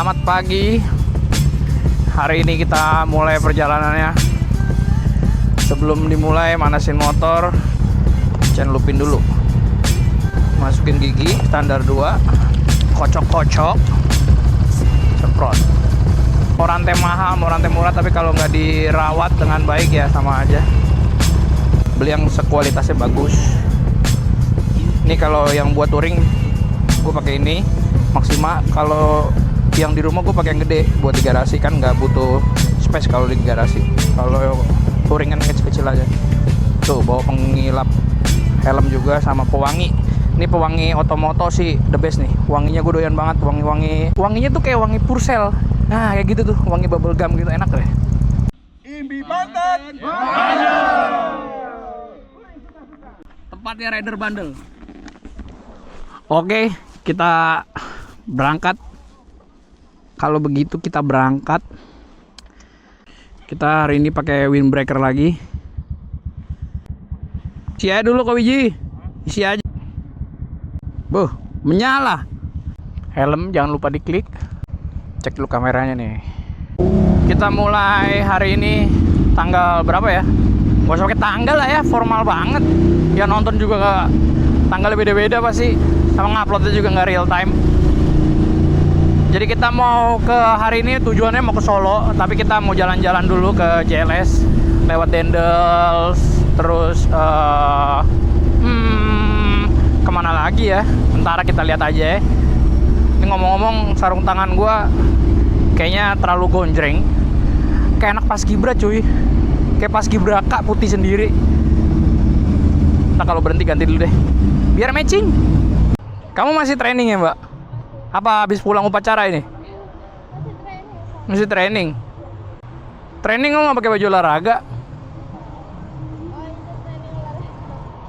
Selamat pagi. Hari ini kita mulai perjalanannya. Sebelum dimulai manasin motor, jangan lupin dulu. Masukin gigi standar 2, kocok-kocok, semprot. Mau rantai mahal, mau rantai murah, tapi kalau nggak dirawat dengan baik ya sama aja. Beli yang sekualitasnya bagus. Ini kalau yang buat touring, gue pakai ini Maxima. Kalau yang di rumah gue pakai yang gede buat di garasi, kan nggak butuh space kalau di garasi. Kalau touring kan kecil-kecil aja. Tuh bawa pengilap helm juga sama pewangi. Ini pewangi Otomoto sih the best nih. Wanginya gue doyan banget. Wanginya tuh kayak wangi Purcell. Nah kayak gitu tuh, wangi bubble gum gitu, enak deh. Imbi Banten. Tempatnya rider bandel. Oke, kita berangkat. Kalau begitu kita berangkat. Kita hari ini pakai windbreaker lagi. Isi aja dulu Ko Wiji. Isi aja. Menyala. Helm jangan lupa diklik. Cek dulu kameranya nih. Kita mulai hari ini tanggal berapa ya? Gak usah pakai tanggal lah ya, formal banget. Ya nonton juga tanggalnya beda-beda pasti. Sama nguploadnya juga nggak real time. Jadi kita mau ke hari ini tujuannya mau ke Solo, tapi kita mau jalan-jalan dulu ke JLS, lewat Dendels, terus kemana lagi ya? Ntar kita lihat aja ya. Ini ngomong-ngomong, sarung tangan gua kayaknya terlalu gonjreng. Kayak anak paskibra cuy. Kayak paskibraka putih sendiri. Nah kalau berhenti ganti dulu deh, biar matching. Kamu masih training ya Mbak? Apa habis pulang upacara ini? Masih training. Training kamu nggak pakai baju olahraga?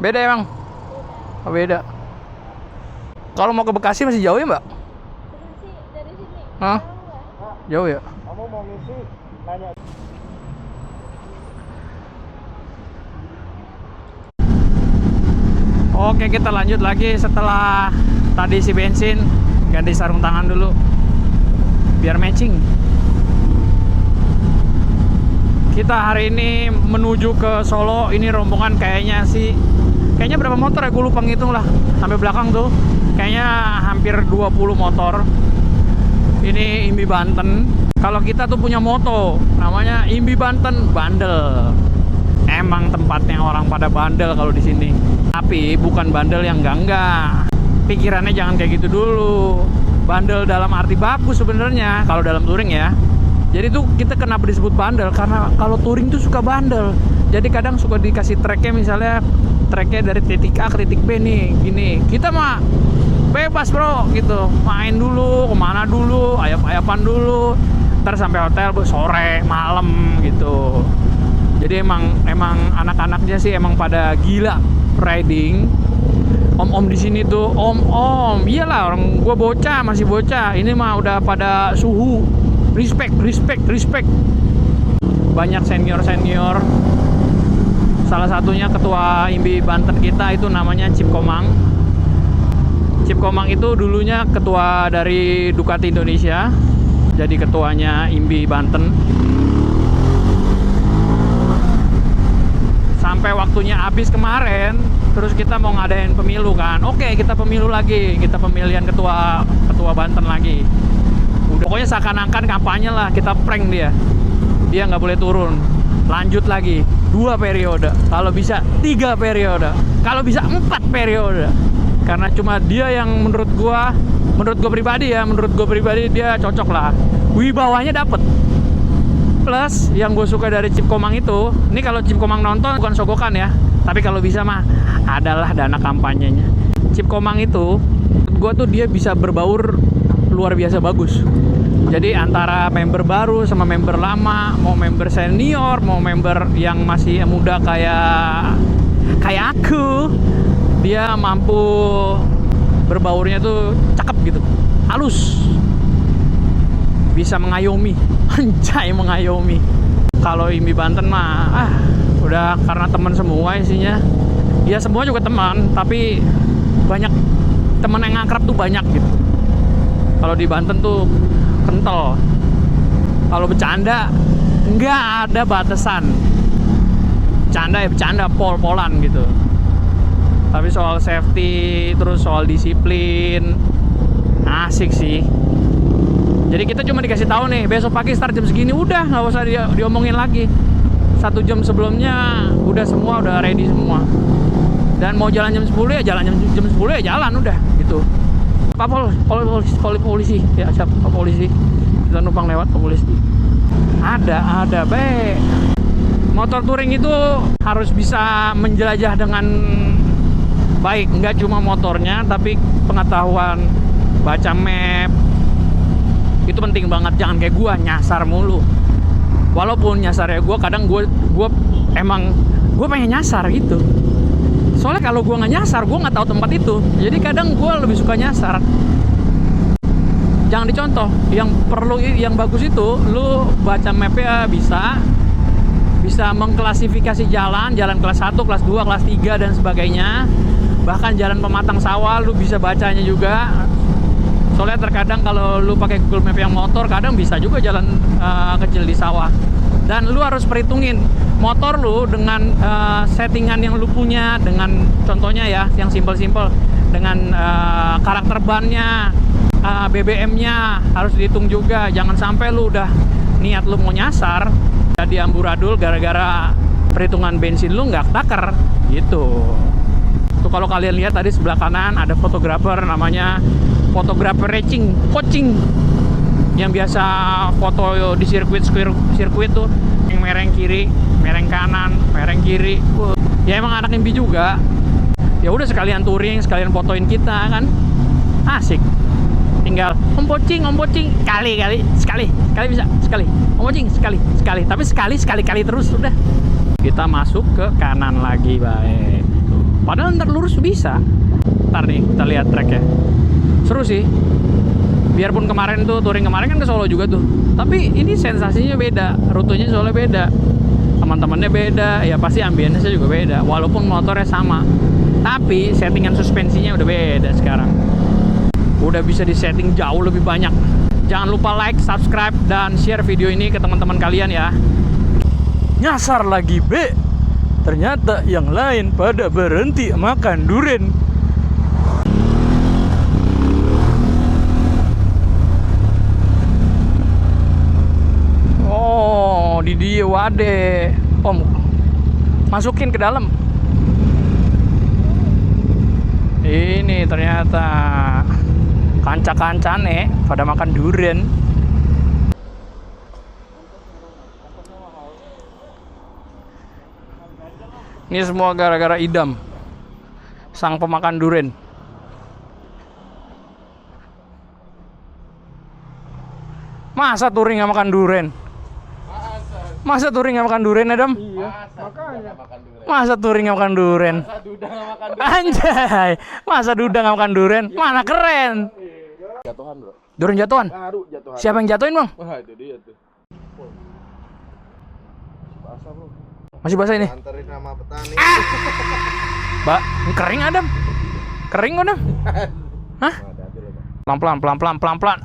Beda emang? Oh beda. Kalau mau ke Bekasi masih jauh ya Mbak? Dari sini. Hah? Jauh ya? Kamu mau ngisi? Nanya. Oke, kita lanjut lagi setelah tadi isi bensin. Ganti sarung tangan dulu biar matching. Kita hari ini menuju ke Solo. Ini rombongan kayaknya berapa motor ya, gue lupa ngitung lah. Sampai belakang tuh kayaknya hampir 20 motor. Ini Imbi Banten. Kalau kita tuh punya moto namanya Imbi Banten bandel. Emang tempatnya orang pada bandel kalau di sini. Tapi bukan bandel yang enggak. Pikirannya jangan kayak gitu dulu. Bandel dalam arti bagus sebenarnya kalau dalam touring ya. Jadi tuh kita kenapa disebut bandel, karena kalau touring tuh suka bandel. Jadi kadang suka dikasih tracknya, misalnya tracknya dari titik A ke titik B nih, gini. Kita mah bebas bro gitu, main dulu, kemana dulu, ayap-ayapan dulu, ntar sampai hotel sore, malam gitu. Jadi emang anak-anaknya sih emang pada gila riding. Om-om di sini tuh, om-om, iyalah orang gua bocah, masih bocah. Ini mah udah pada suhu. Respect. Banyak senior. Salah satunya ketua Imbi Banten kita itu namanya Cip Komang. Cip Komang itu dulunya ketua dari Ducati Indonesia. Jadi ketuanya Imbi Banten. Sampai waktunya habis kemarin, terus kita mau ngadain pemilu kan. Oke, kita pemilu lagi, kita pemilihan ketua Banten lagi. Udah, pokoknya seakan-akan kampanye lah, kita prank dia nggak boleh turun, lanjut lagi 2 periode, kalau bisa 3 periode, kalau bisa 4 periode. Karena cuma dia yang menurut gua pribadi dia cocok lah, wibawanya dapet. Plus yang gue suka dari Cip Komang itu, ini kalau Cip Komang nonton bukan sogokan ya, tapi kalau bisa mah adalah dana kampanyenya. Cip Komang itu, gue tuh dia bisa berbaur luar biasa bagus. Jadi antara member baru sama member lama, mau member senior, mau member yang masih muda kayak aku, dia mampu berbaurnya tuh cakep gitu, halus. Bisa mengayomi, anjay mengayomi. Kalau Imbi Banten mah udah karena teman semua isinya. Ya semua juga teman, tapi banyak teman yang akrab tuh banyak gitu. Kalau di Banten tuh kental. Kalau bercanda nggak ada batasan. Bercanda ya bercanda, pol-polan gitu. Tapi soal safety, terus soal disiplin, asik sih. Jadi kita cuma dikasih tahu nih, besok pagi start jam segini, udah nggak usah diomongin lagi. 1 jam sebelumnya udah semua udah ready semua. Dan mau jalan jam 10 ya jalan jam 10 ya jalan udah gitu. Pak polisi ya, siap Pak polisi. Kita numpang lewat Pak polisi. Ada baik. Motor touring itu harus bisa menjelajah dengan baik, nggak cuma motornya tapi pengetahuan, baca map. Itu penting banget, jangan kayak gua nyasar mulu. Walaupun nyasarnya gua kadang gua emang pengen nyasar gitu. Soalnya kalau gua nggak nyasar, gua nggak tahu tempat itu. Jadi kadang gua lebih suka nyasar. Jangan dicontoh. Yang bagus itu lu baca mapnya bisa mengklasifikasi jalan kelas 1, kelas 2, kelas 3 dan sebagainya. Bahkan jalan pematang sawah lu bisa bacanya juga. Soalnya terkadang kalau lu pakai Google Map yang motor, kadang bisa juga jalan kecil di sawah. Dan lu harus perhitungin motor lu dengan settingan yang lu punya, dengan contohnya ya yang simple-simple, dengan karakter bannya, BBM-nya harus dihitung juga. Jangan sampai lu udah niat lu mau nyasar jadi amburadul gara-gara perhitungan bensin lu nggak takar gitu. Tuh kalau kalian lihat tadi sebelah kanan ada fotografer namanya fotografer coaching yang biasa foto di sirkuit tuh, yang mereng kiri, mereng kanan, mereng kiri. Ya emang anak impi juga. Ya udah sekalian touring, sekalian fotoin kita kan. Asik. Tinggal om pocing sekali bisa sekali om pocing sekali tapi sekali terus udah. Kita masuk ke kanan lagi baik. Padahal ntar lurus bisa. Ntar nih kita lihat tracknya, seru sih. Biarpun kemarin tuh touring kemarin kan ke Solo juga tuh, tapi ini sensasinya beda, rutenya soalnya beda, teman-temannya beda, ya pasti ambience juga beda. Walaupun motornya sama, tapi settingan suspensinya udah beda sekarang. Udah bisa disetting jauh lebih banyak. Jangan lupa like, subscribe, dan share video ini ke teman-teman kalian ya. Nyasar lagi B. Ternyata yang lain pada berhenti makan durian. Oh, di dia wade. Om, masukin ke dalam. Ini ternyata kanca-kancane pada makan durian. Ini semua gara-gara Idam, sang pemakan durian. Masa touring nggak makan durian? Masa touring nggak makan durian, Adam? Iya, makanya. Masa touring nggak makan durian? Masa duda nggak makan Anjay, masa duda nggak makan durian? Mana keren? jatuhan, bro. Durian jatuhan? Baru jatuhan. Siapa yang jatuhin, Bang? Wah, itu dia tuh. Basah, bro. Masih basah ini? Anterin sama petani. Kering, Adam? Kering, Adam? Hah? Pelan-pelan.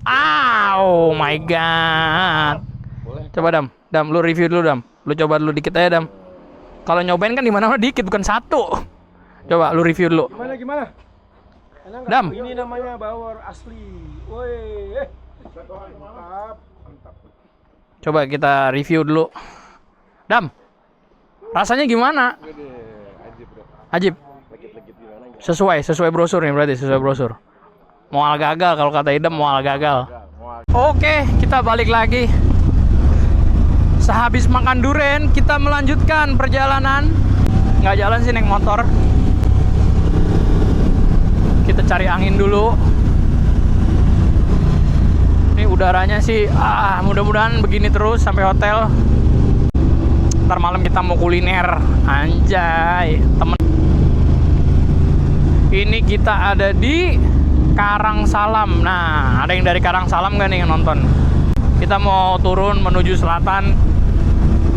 Oh my god. Boleh. Coba Dam, lu review dulu Dam. Lu coba dulu dikit aja Dam. Kalau nyobain kan di mana-mana dikit bukan satu. Coba lu review dulu. Gimana? Enak nggak? Dam. Ini namanya bawor asli. Woi, mantap. Coba kita review dulu. Dam. Rasanya gimana? Ajib, bro. Ajib. Legit gimana? Sesuai brosur nih berarti, sesuai brosur. Mual gagal kalau kata Idam, mual gagal. Oke, kita balik lagi. Sehabis makan durian, kita melanjutkan perjalanan. Nggak jalan sih naik motor. Kita cari angin dulu. Ini udaranya sih, mudah-mudahan begini terus sampai hotel. Ntar malam kita mau kuliner. Anjay, temen. Ini kita ada di Karangsalam. Nah, ada yang dari Karangsalam nggak nih yang nonton? Kita mau turun menuju selatan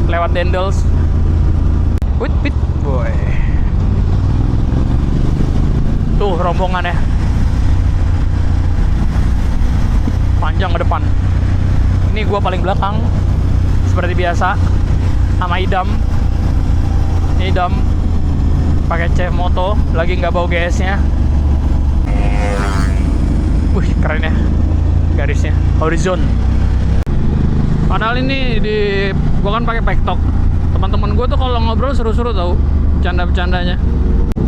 lewat Dendels. Wait, boy. Tuh rombongannya. Panjang ke depan. ini gue paling belakang seperti biasa sama Idam. Ini Idam pakai C moto, lagi nggak bawa GS-nya. Wih, keren ya garisnya, horizon. Padahal ini gue kan pakai Pektok. Teman-teman gue tuh kalau ngobrol seru-seru tau, bercanda-bercandanya.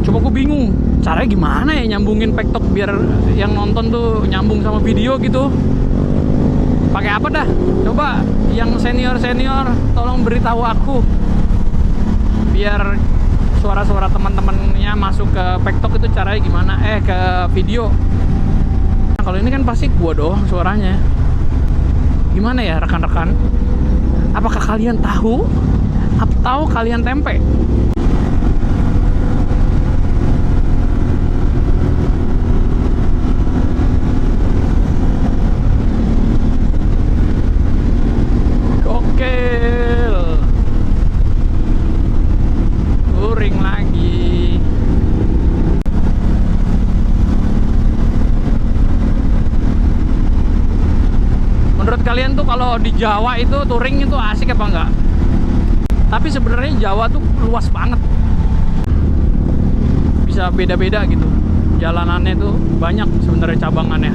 Coba gue bingung, caranya gimana ya nyambungin Pektok biar yang nonton tuh nyambung sama video gitu. Pakai apa dah? Coba yang senior-senior tolong beritahu aku. Biar suara-suara teman-temannya masuk ke Pektok itu caranya gimana? Ke video. Nah, kalau ini kan pasti gua doang suaranya. Gimana ya rekan-rekan? Apakah kalian tahu? Atau kalian tempe? Gokil. Touring lagi. Menurut kalian tuh kalau di Jawa itu touring itu asik apa enggak? Tapi sebenarnya Jawa tuh luas banget. Bisa beda-beda gitu. Jalanannya tuh banyak sebenarnya cabangannya.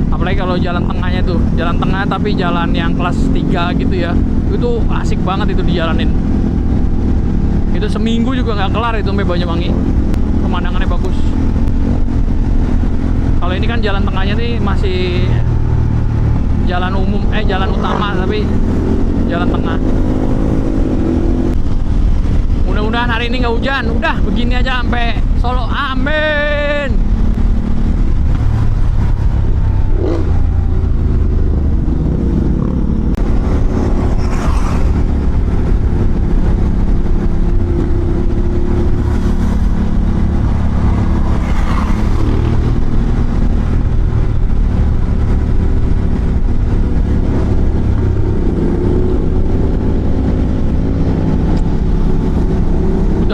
Apalagi kalau jalan tengahnya tuh, jalan tengah tapi jalan yang kelas 3 gitu ya. Itu asik banget itu dijalanin. Itu seminggu juga nggak kelar itu sampai Banyuwangi. Pemandangannya bagus. Kalau ini kan jalan tengahnya nih masih jalan umum, jalan utama tapi jalan tengah. Mudah-mudahan hari ini nggak hujan. Udah begini aja sampai Solo. Amin.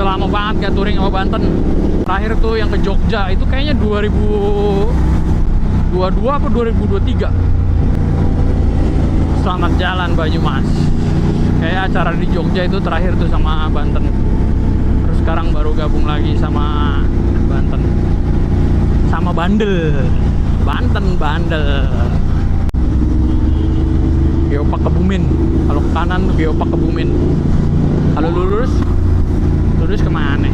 Lama banget gak touring sama Banten. Terakhir tuh yang ke Jogja itu kayaknya 2022 apa 2023. Selamat jalan Banyumas. Kayak acara di Jogja itu terakhir tuh sama Banten. Terus sekarang baru gabung lagi sama Banten. Sama Bandel. Banten Bandel. Geopark Kebumen. Kalau ke kanan tuh Geopark Kebumen. Kalau lurus kemana?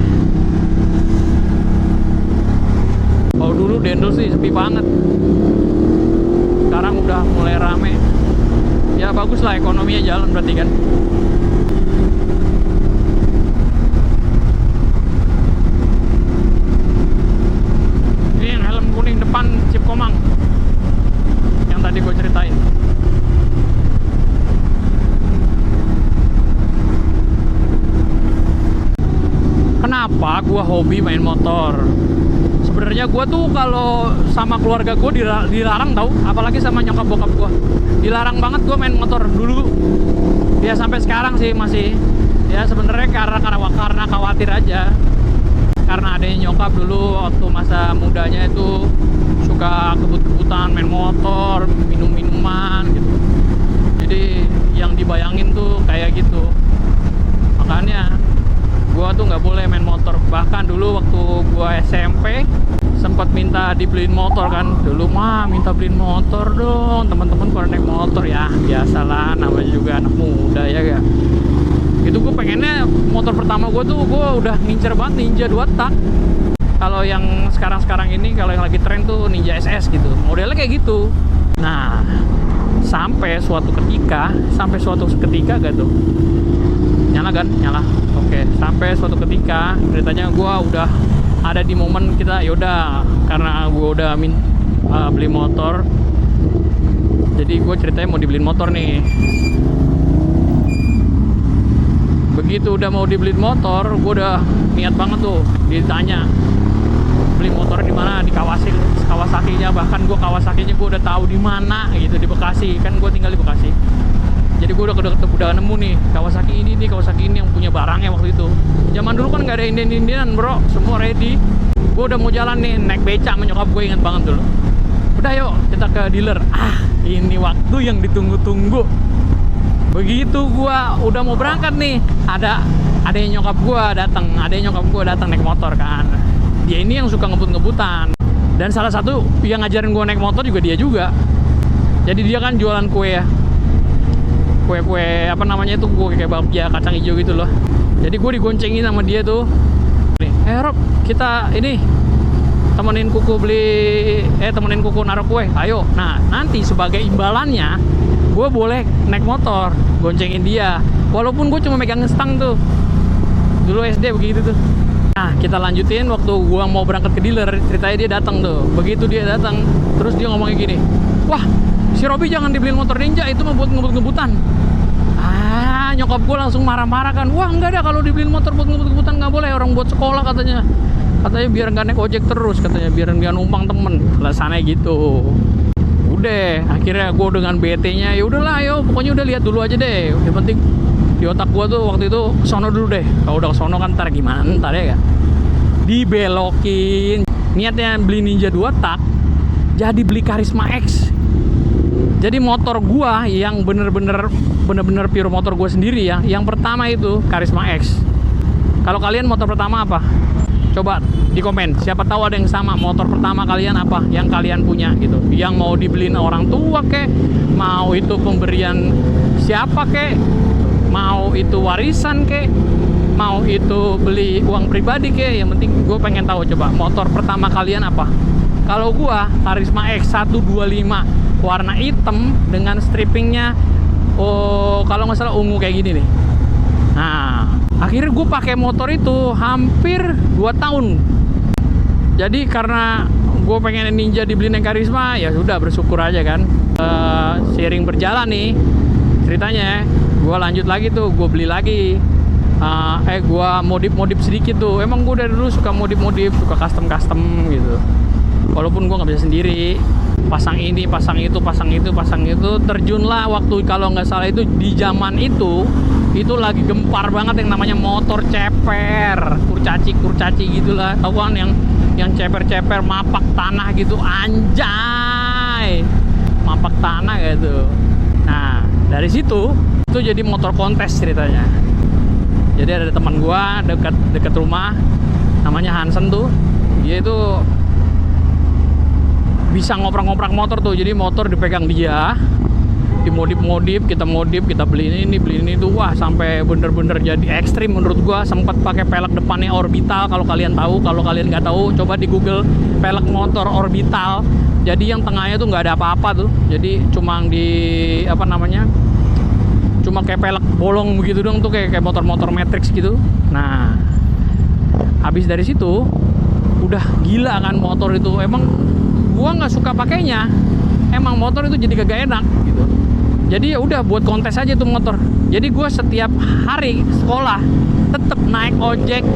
Oh dulu Dendel sih sepi banget. Sekarang udah mulai rame. Ya bagus lah ekonominya jalan berarti kan. Ini yang helm kuning depan Cip Komang yang tadi gue ceritain. Kenapa gua hobi main motor? Sebenarnya gua tuh kalau sama keluarga gua dilarang tau, apalagi sama nyokap bokap gua. Dilarang banget gua main motor dulu. Ya sampai sekarang sih masih. Ya sebenarnya karena khawatir aja. Karena adanya nyokap dulu waktu masa mudanya itu suka kebut-kebutan main motor, minum-minuman gitu. Jadi yang dibayangin tuh kayak gitu. Makanya gua tuh nggak boleh main motor. Bahkan dulu waktu gua SMP sempat minta dibeliin motor kan. Dulu mah minta beliin motor dong, teman-teman pada naik motor. Ya biasalah, namanya juga anak muda ya gak. Itu gua pengennya motor pertama gua tuh gua udah ngincer banget Ninja 2 tak. Kalau yang sekarang ini, kalau yang lagi tren tuh Ninja SS gitu, modelnya kayak gitu. Nah sampai suatu ketika gak tuh nyala kan? Nyala. Oke, sampai suatu ketika ceritanya gue udah ada di momen kita yaudah, karena gue udah beli motor, jadi gue ceritanya mau dibeliin motor nih. Begitu udah mau dibeliin motor, gue udah niat banget tuh. Ditanya beli motor di mana, di Kawasakinya. Bahkan gue Kawasakinya gue udah tahu di mana gitu, di Bekasi kan, gue tinggal di Bekasi. Jadi gue udah nemu nih Kawasaki ini yang punya barangnya waktu itu. Zaman dulu kan nggak ada indian bro, semua ready. Gue udah mau jalan nih, naik beca menyokap gue, inget banget dulu. Udah yuk kita ke dealer. Ini waktu yang ditunggu-tunggu. Begitu gua udah mau berangkat nih, ada yang nyokap gua datang naik motor kan. Dia ini yang suka ngebut-ngebutan. Dan salah satu yang ngajarin gua naik motor juga dia juga. Jadi dia kan jualan kue ya. Kue apa namanya itu, kue kayak bakpia kacang hijau gitu loh. Jadi gue digoncengin sama dia tuh. Rob, kita ini temenin kuku naruh kue, ayo. Nah nanti sebagai imbalannya gue boleh naik motor goncengin dia, walaupun gue cuma megang stang tuh. Dulu SD begitu tuh. Nah kita lanjutin, waktu gue mau berangkat ke dealer, ceritanya dia datang tuh. Begitu dia datang, terus dia ngomongnya gini, wah si Robi jangan dibeliin motor Ninja, itu mah buat ngebut-ngebutan. Nyokap gue langsung marah-marah kan. Wah enggak ada, kalau dibeliin motor buat ngebut-ngebutan nggak boleh, orang buat sekolah katanya biar nggak naik ojek terus, katanya biar nggak numpang temen, alasannya gitu. Udah akhirnya gue dengan BT-nya, ya udahlah ayo pokoknya udah lihat dulu aja deh, yang penting di otak gue tuh waktu itu kesono dulu deh. Kalau udah kesono kan ntar gimana ntar ya, dibelokin. Niatnya beli Ninja 2 tak, jadi beli Karisma X. Jadi motor gua yang bener-bener pure motor gua sendiri ya, yang pertama itu Karisma X. Kalau kalian motor pertama apa? Coba di komen, siapa tahu ada yang sama motor pertama kalian apa yang kalian punya gitu, yang mau dibeliin orang tua kek, mau itu pemberian siapa kek, mau itu warisan kek, mau itu beli uang pribadi kek. Yang penting gue pengen tahu, coba motor pertama kalian apa. Kalau gua Karisma X 125 warna hitam dengan strippingnya, kalau nggak salah ungu kayak gini nih. Nah akhirnya gue pakai motor itu hampir 2 tahun. Jadi karena gue pengen Ninja dibeliin yang Karisma, ya sudah bersyukur aja kan. Seiring berjalan nih ceritanya, gue lanjut lagi tuh, gue beli lagi. Gue modif sedikit tuh. Emang gue dari dulu suka modif, suka custom gitu. Walaupun gue nggak bisa sendiri, pasang ini, pasang itu. Terjunlah waktu, kalau nggak salah itu di zaman itu lagi gempar banget yang namanya motor ceper, kurcaci gitulah. Tahu kan yang ceper mapak tanah gitu, anjay, mapak tanah gitu. Nah dari situ itu jadi motor kontes ceritanya. Jadi ada teman gue dekat rumah, namanya Hansen tuh. Dia itu bisa ngoprak-ngoprak motor tuh. Jadi motor dipegang dia, dimodif, kita beli ini tuh. Wah sampai bener-bener jadi ekstrim menurut gua. Sempat pakai pelek depannya orbital, kalau kalian tahu. Kalau kalian nggak tahu, coba di Google pelek motor orbital. Jadi yang tengahnya tuh nggak ada apa-apa tuh. Jadi cuma cuma kayak pelek bolong begitu dong tuh, kayak motor-motor Matrix gitu. Nah habis dari situ udah gila kan motor itu. Emang gua nggak suka pakainya, emang motor itu jadi kagak enak gitu. Jadi ya udah buat kontes aja tuh motor. Jadi gua setiap hari sekolah tetap naik ojek.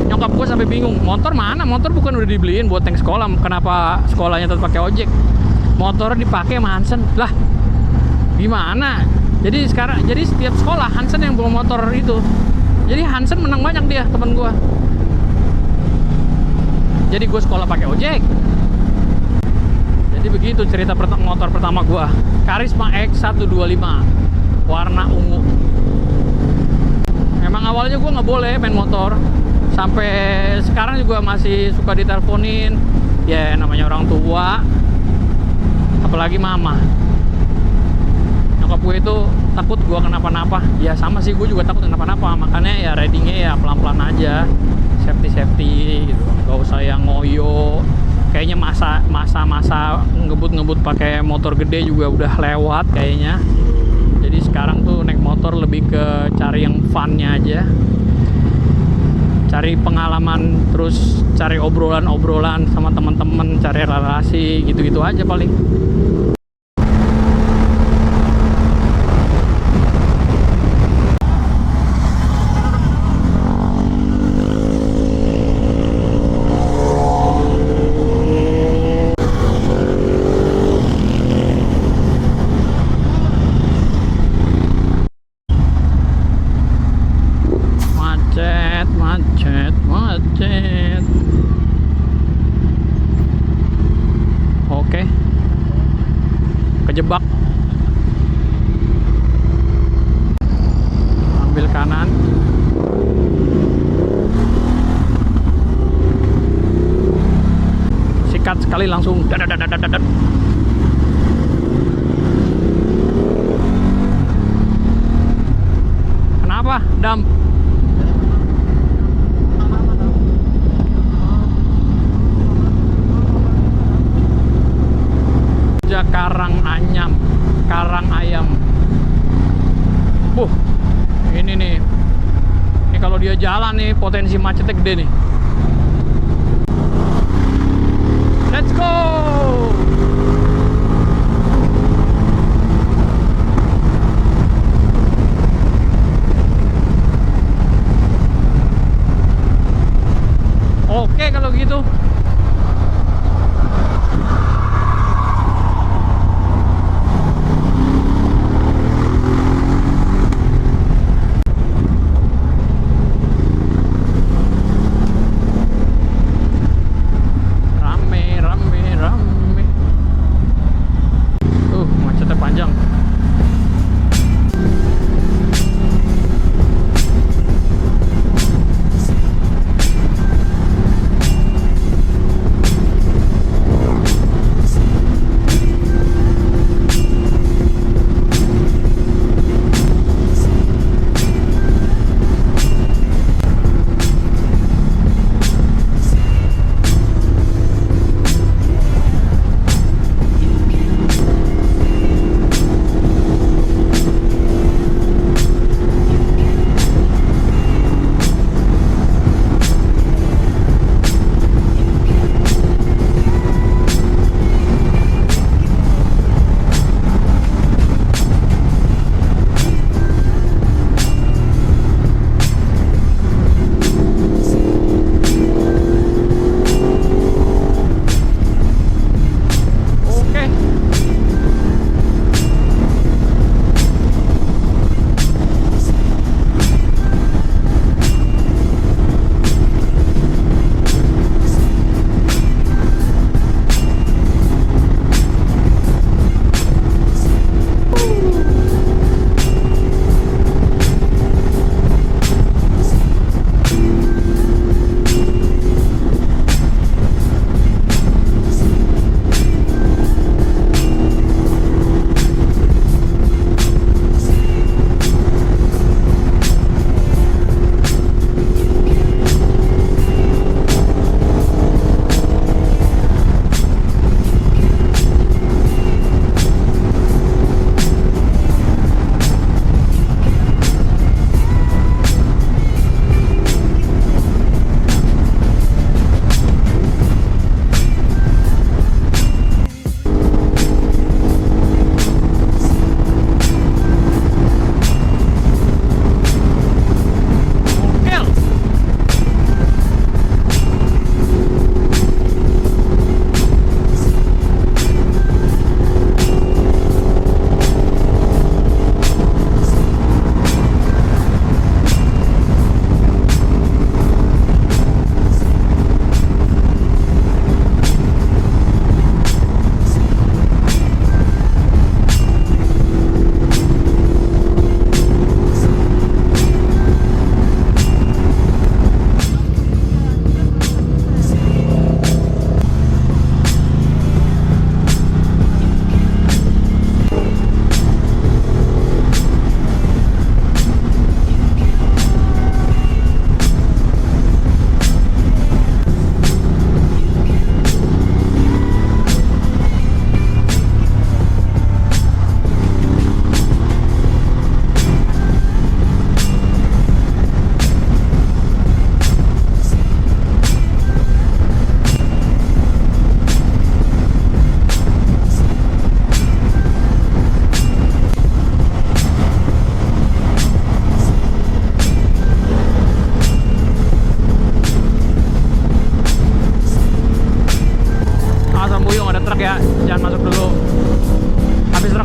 Nyokap gua sampai bingung, motor mana? Motor bukan udah dibeliin buat tank sekolah, kenapa sekolahnya tetap pakai ojek? Motor dipakai sama Hansen lah, gimana? Jadi setiap sekolah Hansen yang bawa motor itu. Jadi Hansen menang banyak dia, teman gua. Jadi gua sekolah pakai ojek. Jadi begitu cerita motor pertama gua, Karisma X 125 warna ungu. Emang awalnya gua nggak boleh main motor, sampai sekarang juga masih suka diteleponin. Ya namanya orang tua, apalagi mama. Nyokap gue itu takut gue kenapa-napa. Ya sama sih, gue juga takut kenapa-napa. Makanya ya ridingnya ya pelan-pelan aja, safety gitu. Gak usah yang ngoyo. Kayaknya masa ngebut pakai motor gede juga udah lewat kayaknya. Jadi sekarang tuh naik motor lebih ke cari yang funnya aja, cari pengalaman, terus cari obrolan sama teman-teman, cari relasi gitu-gitu aja paling. Macet. Oke. kejebak. Ambil kanan. Sikat sekali langsung. Dadadadadadad. Kenapa, Dam? Karang ayam. Ini nih. Ini kalau dia jalan nih potensi macetnya gede nih. Let's go. Oke kalau gitu. Macetnya panjang.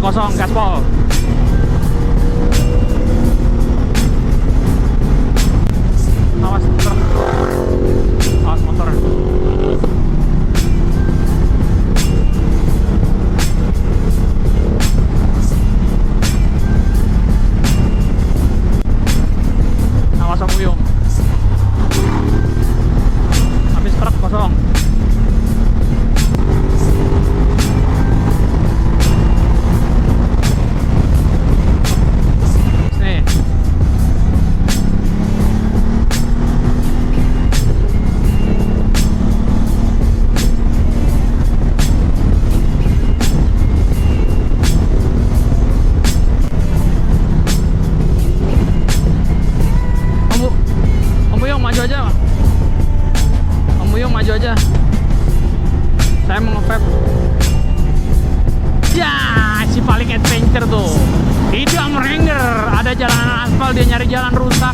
kosong, gaspol. Awas motor. Awas motor. aja. Saya mau nge-vape. Ya, si paling adventure tuh. Itu Amrenger, ada jalanan aspal dia nyari jalan rusak.